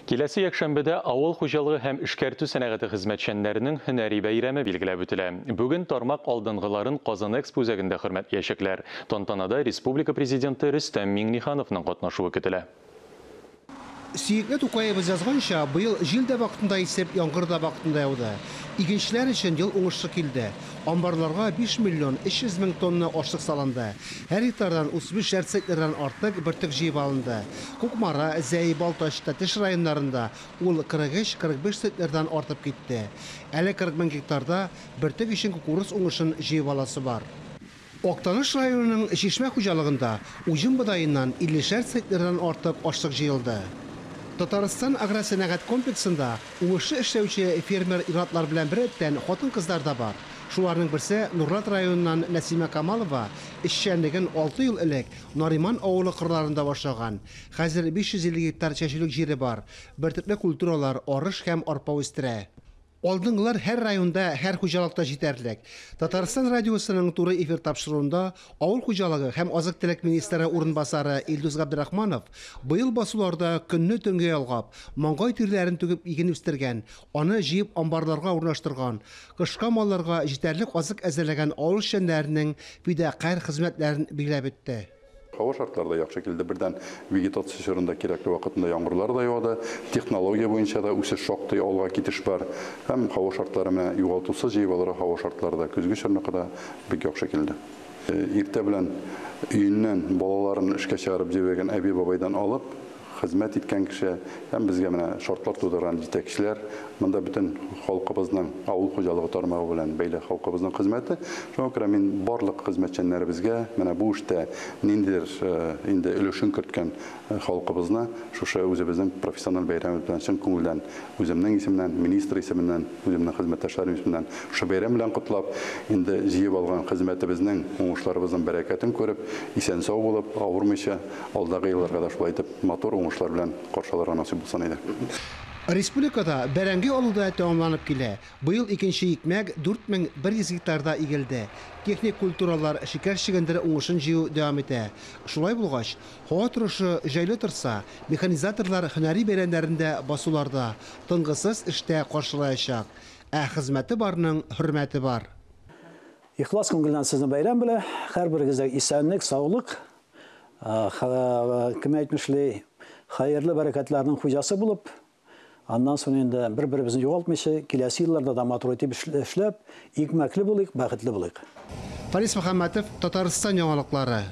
Киләсе якшәмбедә авыл хуҗалыгы һәм эшкәртү сәнәгате хезмәтчәннәренең һөнәри бәйрәме билгеләп үтелә. Бүген тармак алдынгыларын Казан Экспо үзәгендә хөрмәтләячәкләр. Тантанада республика президенты Рөстәм Миңнехановның катнашуы көтелә. Сөекле Тукаебыз язганча, быел җил дә вакытында исеп, яңгыр да вакытында яуды. Игенчеләр өчен ел уңышлы килде. Амбарларга 5 миллион 300 мең тонна ашлык салынды. Һәр гектардан 35 центнердан артык бөртек җыеп алынды. Кукмара, Зәй, Балтач, Тәтеш районнарында ул 43-45 центнердан артып китте. Әле 40 мең гектарда бөртек өчен кукурuz уңышын җыеп аласы бар. Октаныш районының Чишмә хуҗалыгында уҗым быдайыннан 50 центнердан артык ашлык җыелды. Татарстан агросәнәгать комплексында уңышлы эшләүче фермер иратлар белән бердән хатын-кызлар да бар. Шуларның берсе Нурлат районыннан Нәсимә Камалова эшчәнлеген 6 ел элек Нариман авылы кырларында башлаган. Хәзер 550 гектар чәчүлек җире бар. Бертөрле культуралар, арыш һәм арпа үстерә. Алдынгылар һәр районда, һәр хуҗалыкта җитәрлек. Татарстан радиосының туры эфир тапшыруында авыл хуҗалыгы һәм азык-төлек министры урынбасары Илдус Габдрахманов быел басуларда көнне төнгә ялгап, маңгай тирләрен түгеп иген үстергән, аны җыеп амбарларга урнаштырган, кышка малларга җитәрлек азык әзерләгән авыл эшчәннәренең фидакарь хезмәтләрен билгеләп үтте. Hava şartları yaxşı şekilde birden vegetasiya şırında kerakli vakitinde yağmurlar da yağdı. Texnologiya boyunca da üsüz şoqtay alğa kitiş var. Hem hava şartları mene yuvaltılsa jeybaları hava şartları da közgü şırnıqı da bek yaxşı şekilde. İrte bilen üyündən balaların işke çağırıp jebegen əbi babaydan alıp hizmet etken kişi hem bizge mene şartlar tuturan yetekçiler mında bütün halkımızın avul xo'jaligi tarmog'i bilan beyli halkımızın hizmeti. Şuna göre men barlık hizmetçenleri bizge mene bu işte nindir indi ülüşün kırtken halkımızna şu özümüzün profesyonel beyremi bilen çın ko'ngildan özümden isimden ministr isiminden özümden hizmetdaşlarım isiminden şu beyrem bilen kutlap indi jiyip algan hizmetimizning oңuşlarımızın bereketini görüp isen sağ bulup avurmayça alдағы yıllarga da şulay etip motor oңuşlar bilen karşılara nasip bulsan edi. Республикада бәрәңге алуда тәмамланып килә. Быел икенче икмәк 4100 гектарда игелде. Техник культуралар шикәр чигендере уңышын җыю дәвам итә. Шулай булгач, һава торышы җайлы торса, механизаторлар һөнәри бәйрәмнәрендә басуларда тынгысыз эштә каршылаячак. Хезмәте барның хөрмәте бар. Ихлас күңелдән сезне бәйрәм белән, һәрберегезгә исәнлек, саулык, кем әйтмешли, хәерле бәрәкәтләрнең хуҗасы булып, аннан соң инде бер-беребезне югалтмыйча, киләсе елларда да матур итеп эшләп, икмәкле булыйк, бәхетле булыйк. Фарис Мөхәммәтов, Татарстан яңалыклары.